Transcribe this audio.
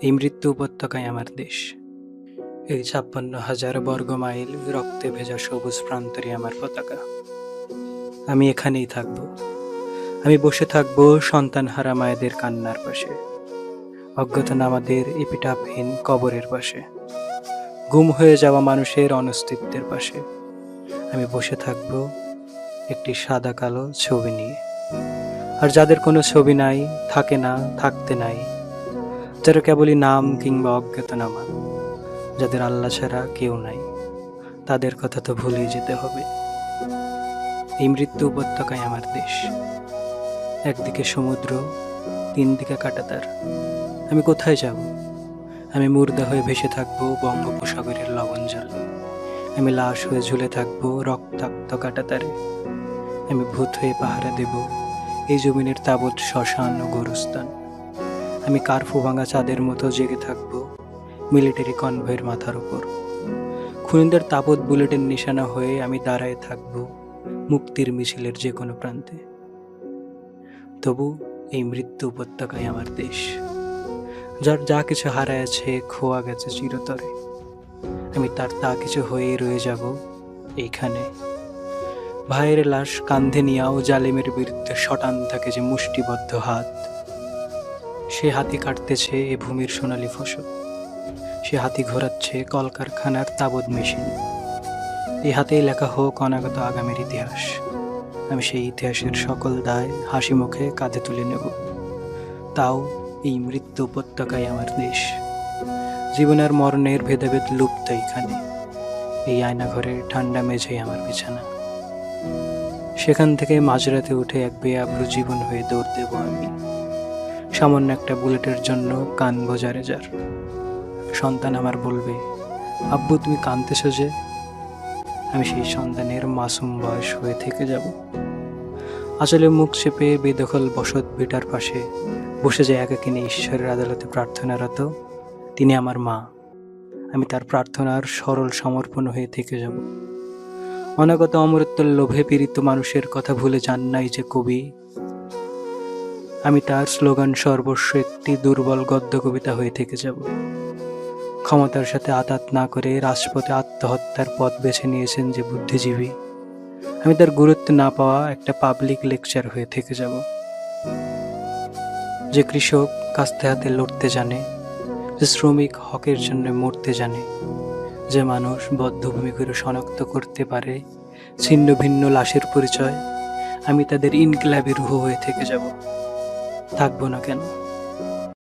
এই মৃত্যু উপত্যকায় আমার দেশ। এই ৫৬,০০০ বর্গ মাইল রক্তে ভেজা সবুজ প্রান্তরে আমার পতাকা। আমি এখানেই থাকব। আমি বসে থাকব সন্তানহারা মায়েদের কান্নার পাশে, অজ্ঞাতনামাদের এপিটাফহীন কবরের পাশে, গুম হয়ে যাওয়া মানুষের অনস্তিত্বের পাশে। আমি বসে থাকব একটি সাদা কালো ছবি নিয়ে। আর যাদের কোনো ছবি নাই, থাকে না, থাকতে নাই, যারা কেবলই নাম কিংবা অজ্ঞাতনামা, যাদের আল্লাহ ছাড়া কেউ নাই, তাদের কথা তো ভুলেই যেতে হবে। এই মৃত্যু উপত্যকায় আমার দেশ। একদিকে সমুদ্র, তিন দিকে কাঁটাতার। আমি কোথায় যাব? আমি মুর্দা হয়ে ভেসে থাকবো বঙ্গোপসাগরের লবণ জলে। আমি লাশ হয়ে ঝুলে থাকবো রক্তাক্ত কাঁটাতারে। আমি ভূত হয়ে পাহারা দেব এই জমিনের তাবৎ শ্মশান ও গোরস্থান। আমি কার্ফু ভাঙা চাঁদের মতো জেগে থাকবো মিলিটারি কনভয়ের মাথার উপর। খুনিদের তাবৎ বুলেটের নিশানা হয়ে আমি দাঁড়ায় থাকবো মুক্তির মিছিলের যে কোনো প্রান্তে। তবু এই মৃত্যু উপত্যকায় আমার দেশ, যার যা কিছু হারাইছে, খোয়া গেছে চিরতরে। আমি তার তা কিছু হয়ে রয়ে যাব এইখানে। ভাইয়ের লাশ কান্ধে নিয়াও জালিমের বিরুদ্ধে শটান থাকে যে মুষ্টিবদ্ধ হাত। সে হাতি কাটতেছে এ ভূমির সোনালী ফসল। সে হাতি ঘোরাচ্ছে কলকারখানার তাবৎ মেশিন। এই হাতেই লেখা হোক অনাগত আগামীর ইতিহাস। আমি সেই ইতিহাসের সকল দায় হাসি মুখে কাঁধে তুলে নেব। তাও এই মৃত্যু উপত্যকায় আমার দেশ। জীবনের মরণের ভেদাভেদ লুপ্ত এইখানে। এই আয়নাঘরের ঠান্ডা মেঝেই আমার বিছানা। সেখান থেকে মাঝরাতে উঠে এক বেআব্রু জীবন হয়ে দৌড় দেব আমি। সামান্য একটা বুলেটের জন্য কানবো যারে যার। সন্তান আমার বলবে, আব্বু তুমি কাঁদতেছ যে? আমি সেই সন্তানের মাসুম বয়স হয়ে থেকে যাব। আসলে মুখ চেপে বেদখল বসত ভিটার পাশে বসে যে একাকিনী ঈশ্বরের আদালতে প্রার্থনারত, তিনি আমার মা। আমি তার প্রার্থনার সরল সমর্পণ হয়ে থেকে যাব। অনাগত অমরত্বের লোভে পীড়িত মানুষের কথা ভুলে যান নাই যে কবি। আমি তার স্লোগান সর্বস্ব একটি দুর্বল গদ্য কবিতা হয়ে থেকে যাব। ক্ষমতার সাথে আতাত না করে রাজপথে আত্মহত্যার পথ বেছে নিয়েছেন যে বুদ্ধিজীবী, আমি তার গুরুত্ব না পাওয়া একটা পাবলিক লেকচার হয়ে থেকে যাব। যে কৃষক কাস্তে হাতে লড়তে জানে, যে শ্রমিক হকের জন্য মরতে জানে, যে মানুষ বদ্ধভূমি করে শনাক্ত করতে পারে ছিন্ন ভিন্ন লাশের পরিচয়, আমি তাদের ইনকিলাবি রূহ হয়ে থেকে যাব। থাকবো না কেন?